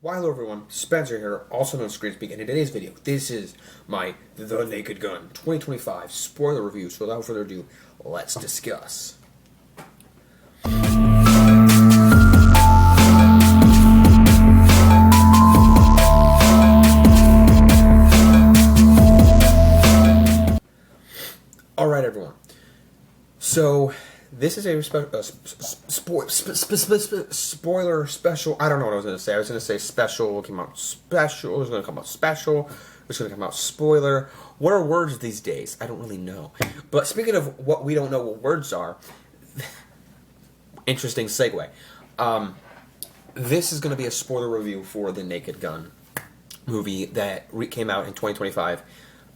Why, hello everyone, Spencer here, also known as Screenspeak, and in today's video, this is my The Naked Gun 2025 spoiler review, so without further ado, let's discuss. Alright everyone, so this is a spoiler special. I don't know what I was going to say. I was going to say special, came out special, it was going to come out special, it was going to come out spoiler. What are words these days? I don't really know. But speaking of what we don't know what words are, interesting segue. This is going to be a spoiler review for The Naked Gun movie that came out in 2025.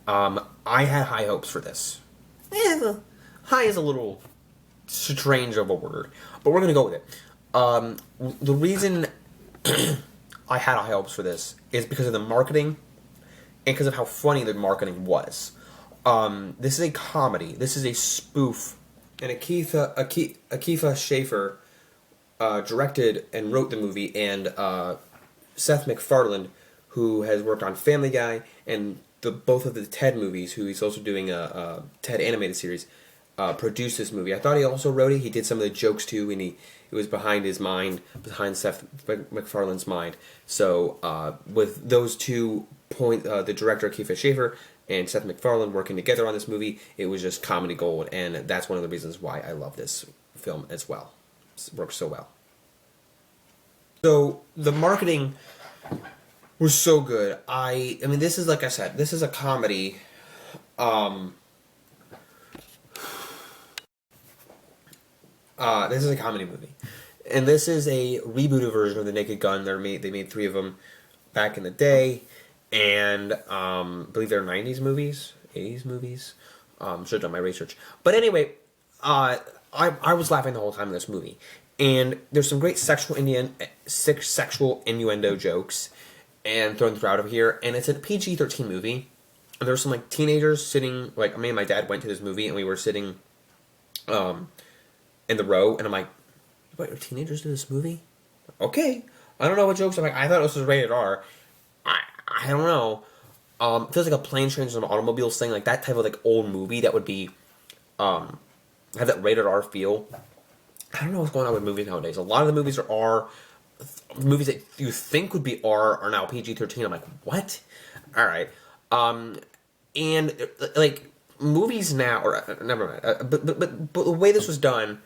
I had high hopes for this. High is a little strange of a word, but we're gonna go with it. The reason I had high hopes for this is because of the marketing and because of how funny the marketing was. This is a comedy. This is a spoof, and Akiva Schaffer directed and wrote the movie, and Seth MacFarlane, who has worked on Family Guy and both of the Ted movies, who he's also doing a Ted animated series, produced this movie. I thought he also wrote it. He did some of the jokes too, and it was behind his mind, behind Seth MacFarlane's mind. So with those 2 points, the director Akiva Schaffer and Seth MacFarlane working together on this movie, it was just comedy gold, and that's one of the reasons why I love this film as well. It works so well. So the marketing was so good. I mean, this is, like I said, this is a comedy. This is a comedy movie, and this is a rebooted version of The Naked Gun. They made 3 of them back in the day, and I believe they're 90s movies, 80s movies. Should have done my research, but anyway, I was laughing the whole time in this movie, and there's some great sexual innuendo jokes and thrown throughout of here, and it's a PG-13 movie. And there's some like teenagers sitting, like me and my dad went to this movie, and we were sitting in the row, and I'm like, "What, are teenagers to this movie?" Okay, I don't know what jokes. I'm like, I thought this was rated R. I don't know. It feels like a plane, trains, and automobiles thing, like that type of like old movie that would be have that rated R feel. I don't know what's going on with movies nowadays. A lot of the movies are R. Movies that you think would be R are now PG-13. I'm like, what? All right. And like movies now, or never mind. But the way this was done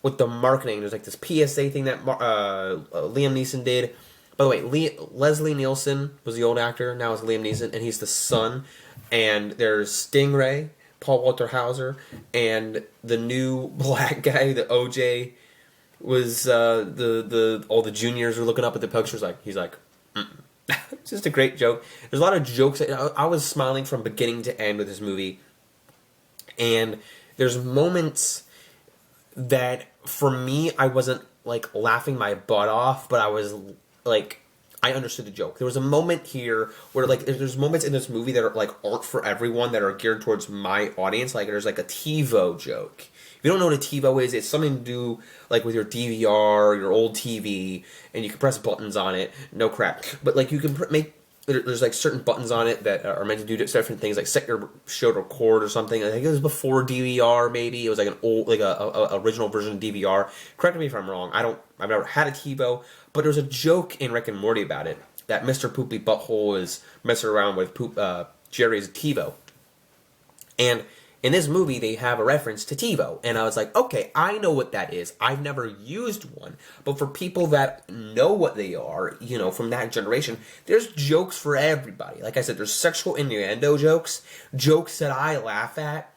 with the marketing, there's like this PSA thing that Liam Neeson did. By the way, Leslie Nielsen was the old actor. Now it's Liam Neeson, and he's the son. And there's Stingray, Paul Walter Hauser, and the new black guy, the OJ. Was all the juniors were looking up at the pictures, like he's like, it's just a great joke. There's a lot of jokes. I was smiling from beginning to end with this movie, and there's moments that for me I wasn't like laughing my butt off, but I was like, I understood the joke. There was a moment here where like there's moments in this movie that are like aren't for everyone, that are geared towards my audience. Like there's like a TiVo joke. If you don't know what a TiVo is, it's something to do like with your DVR, your old TV, and you can press buttons on it. No crap. But like you can there's like certain buttons on it that are meant to do different things, like set your show to record or something. I think it was before DVR, maybe. It was like an old, like a original version of DVR. Correct me if I'm wrong. I've never had a TiVo, but there's a joke in Rick and Morty about it, that Mr. Poopy Butthole is messing around with Jerry's TiVo. And in this movie, they have a reference to TiVo, and I was like, okay, I know what that is. I've never used one, but for people that know what they are, you know, from that generation, there's jokes for everybody. Like I said, there's sexual innuendo jokes that I laugh at,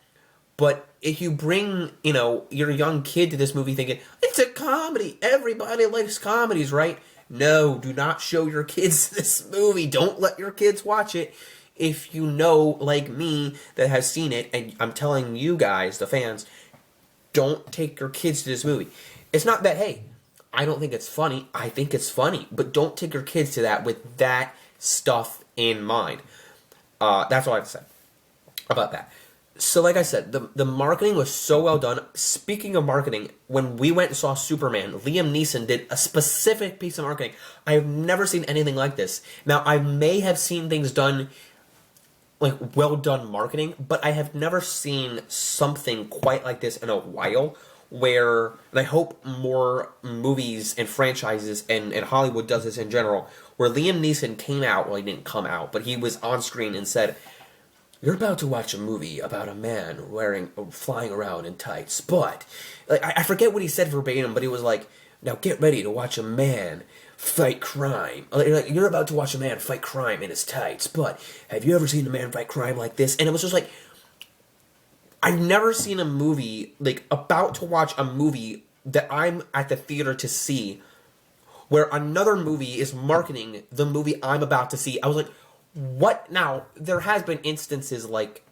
but if you bring, you know, your young kid to this movie thinking, it's a comedy, everybody likes comedies, right? No, do not show your kids this movie. Don't let your kids watch it. If you know, like me, that has seen it, and I'm telling you guys, the fans, don't take your kids to this movie. It's not that, hey, I don't think it's funny. I think it's funny. But don't take your kids to that with that stuff in mind. That's all I have to say about that. So, like I said, the marketing was so well done. Speaking of marketing, when we went and saw Superman, Liam Neeson did a specific piece of marketing. I have never seen anything like this. Now, I may have seen things done, like, well done marketing, but I have never seen something quite like this in a while, where, and I hope more movies and franchises and Hollywood does this in general, where Liam Neeson came out, well, he didn't come out, but he was on screen and said, "You're about to watch a movie about a man flying around in tights, but," like, I forget what he said verbatim, but he was like, "Now get ready to watch a man fight crime. Like, you're about to watch a man fight crime in his tights, but have you ever seen a man fight crime like this?" And it was just like, I've never seen a movie, like, about to watch a movie that I'm at the theater to see, where another movie is marketing the movie I'm about to see. I was like, what? Now, there has been instances like,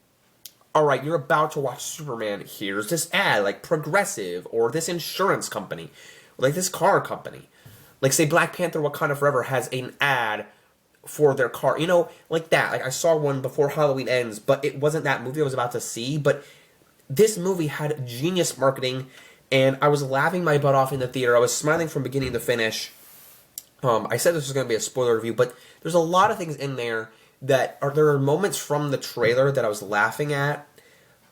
alright, you're about to watch Superman, here's this ad, like Progressive, or this insurance company, like this car company. Like, say, Black Panther Wakanda Forever has an ad for their car, you know, like that. Like, I saw one before Halloween Ends, but it wasn't that movie I was about to see, but this movie had genius marketing, and I was laughing my butt off in the theater. I was smiling from beginning to finish. I said this was going to be a spoiler review, but there's a lot of things in there there are moments from the trailer that I was laughing at,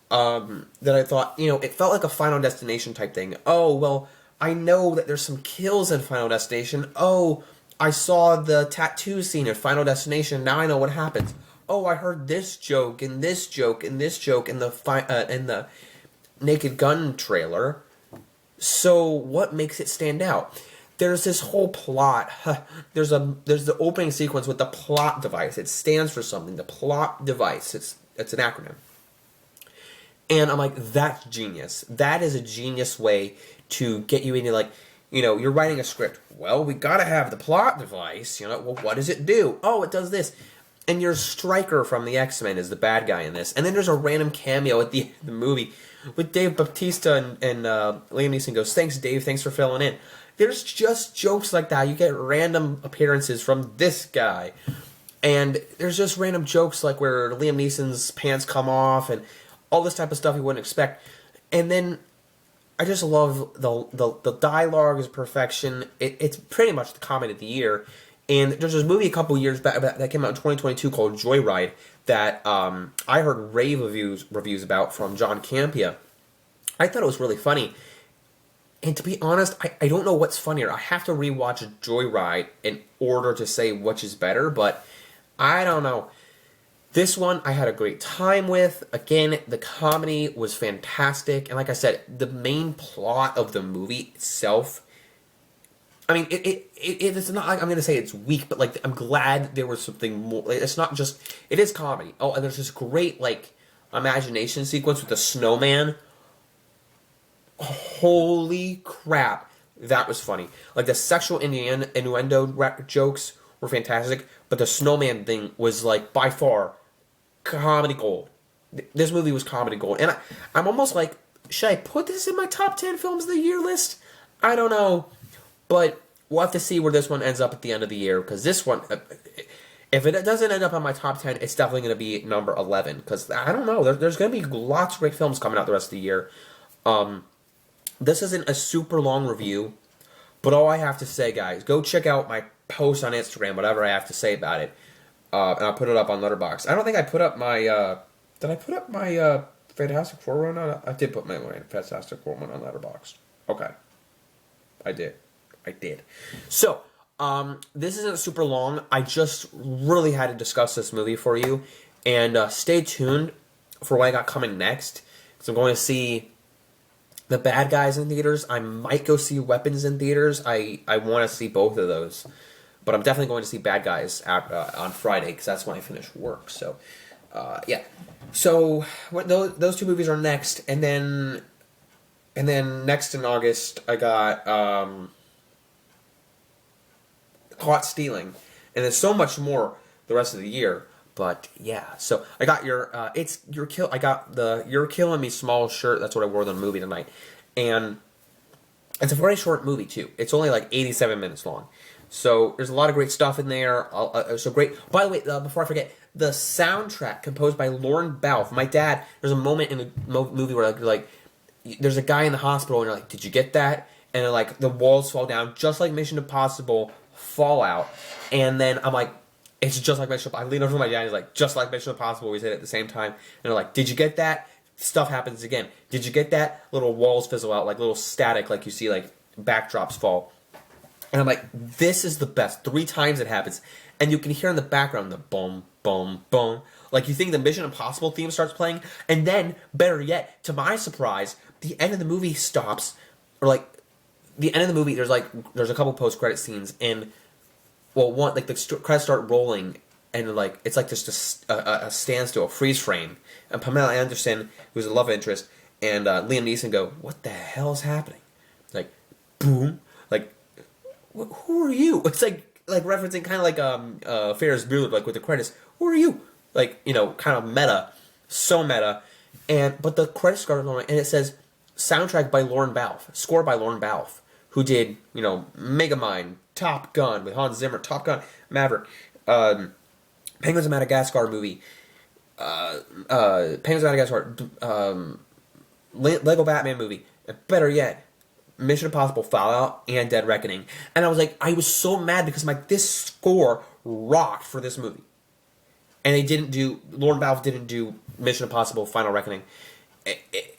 that I thought, you know, it felt like a Final Destination type thing. Oh, well, I know that there's some kills in Final Destination. Oh, I saw the tattoo scene in Final Destination. Now I know what happens. Oh, I heard this joke and this joke and this joke in the Naked Gun trailer. So what makes it stand out? There's this whole plot. There's the opening sequence with the plot device. It stands for something. The plot device. It's an acronym. And I'm like, that's genius. That is a genius way to get you into, like, you know, you're writing a script. Well, we gotta have the plot device. You know, well, what does it do? Oh, it does this. And your Stryker from the X-Men is the bad guy in this. And then there's a random cameo at the end of the movie with Dave Bautista and Liam Neeson goes, "Thanks, Dave. Thanks for filling in." There's just jokes like that. You get random appearances from this guy. And there's just random jokes like where Liam Neeson's pants come off and all this type of stuff you wouldn't expect. And then I just love the dialogue is perfection. It's pretty much the comedy of the year. And there's this movie a couple years back that came out in 2022 called Joyride that I heard rave reviews about from John Campea. I thought it was really funny. And to be honest, I don't know what's funnier. I have to rewatch Joyride in order to say which is better, but I don't know. This one I had a great time with. Again, the comedy was fantastic. And like I said, the main plot of the movie itself, I mean, it's not like I'm going to say it's weak, but like I'm glad there was something more. It's not just, it is comedy. Oh, and there's this great, like, imagination sequence with the snowman. Holy crap, that was funny. Like, the sexual innuendo jokes were fantastic, but the snowman thing was, like, by far comedy gold. This movie was comedy gold. And I'm almost like, should I put this in my top 10 films of the year list? I don't know. But we'll have to see where this one ends up at the end of the year, because this one, if it doesn't end up on my top 10, it's definitely going to be number 11, because I don't know, there's going to be lots of great films coming out the rest of the year. This isn't a super long review, but all I have to say, guys, go check out my post on Instagram, whatever I have to say about it, and I'll put it up on LetterBoxd. I don't think I put up my, did I put up my Fantastic Four one on? I did put my Fantastic Four one on LetterBoxd. Okay. I did. So, this isn't super long. I just really had to discuss this movie for you, and stay tuned for what I got coming next, because I'm going to see The Bad Guys in theaters. I might go see Weapons in theaters. I want to see both of those. But I'm definitely going to see Bad Guys on Friday, because that's when I finish work. So, yeah. So, those two movies are next. And then next in August, I got Caught Stealing. And there's so much more the rest of the year. But yeah, so I got I got the You're Killing Me Small shirt. That's what I wore in the movie tonight. And it's a very short movie too. It's only like 87 minutes long. So there's a lot of great stuff in there. So great. By the way, before I forget, the soundtrack composed by Lorne Balfe. My dad. There's a moment in the movie where like there's a guy in the hospital and you're like, did you get that? And then, like the walls fall down, just like Mission Impossible Fallout. And then I'm like, it's just like Mission Impossible. I lean over to my dad and he's like, just like Mission Impossible. We said it at the same time. And they're like, did you get that? Stuff happens again. Did you get that? Little walls fizzle out, like little static, like you see like backdrops fall. And I'm like, this is the best. 3 times it happens. And you can hear in the background the boom, boom, boom. Like you think the Mission Impossible theme starts playing. And then, better yet, to my surprise, the end of the movie stops. Or like, the end of the movie, there's a couple post-credit scenes. And, well, one, like the credits start rolling. And like, it's like just a standstill, a freeze frame. And Pamela Anderson, who's a love interest, and Liam Neeson go, what the hell's happening? Like, boom. Like, who are you? It's like referencing kind of like Ferris Bueller, like with the credits. Who are you? Like, you know, kind of meta, so meta. But the credits start going, and it says soundtrack by Lorne Balfe, score by Lorne Balfe, who did, you know, Megamind, Top Gun with Hans Zimmer, Top Gun, Maverick, Penguins of Madagascar movie, Penguins of Madagascar, Lego Batman movie, and better yet, Mission Impossible Fallout and Dead Reckoning. And I was like, I was so mad because I'm like, this score rocked for this movie. And Lorne Balfe didn't do Mission Impossible Final Reckoning.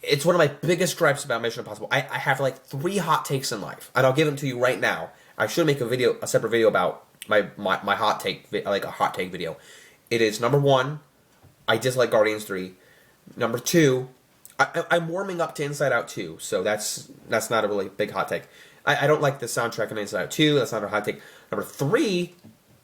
It's one of my biggest gripes about Mission Impossible. I have like 3 hot takes in life, and I'll give them to you right now. I should make a separate video about my hot take, like a hot take video. It is, number 1, I dislike Guardians 3. Number 2, I'm warming up to Inside Out 2, so that's not a really big hot take. I don't like the soundtrack of Inside Out 2, that's not a hot take. Number 3,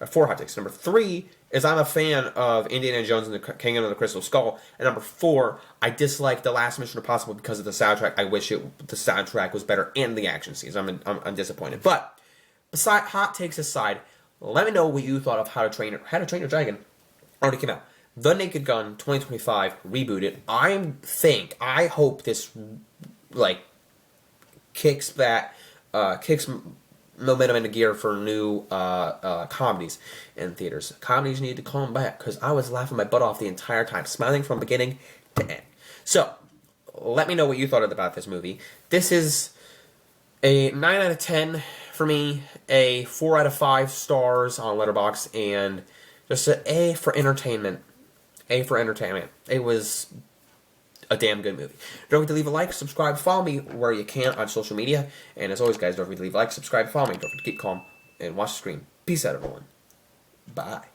4 hot takes. Number 3 is I'm a fan of Indiana Jones and the Kingdom of the Crystal Skull. And number 4, I dislike the last Mission Impossible because of the soundtrack. I wish the soundtrack was better and the action scenes. I'm disappointed. But beside hot takes aside, let me know what you thought of How to Train Your Dragon. Already came out. The Naked Gun 2025 rebooted. I hope this like kicks momentum into gear for new comedies in theaters. Comedies need to come back because I was laughing my butt off the entire time, smiling from beginning to end. So let me know what you thought about this movie. This is a 9 out of 10 for me, a 4 out of 5 stars on LetterBoxd, and just an A for entertainment. A for entertainment. It was a damn good movie. Don't forget to leave a like, subscribe, follow me where you can on social media. And as always, guys, don't forget to leave a like, subscribe, follow me. Don't forget to keep calm and watch the screen. Peace out, everyone. Bye.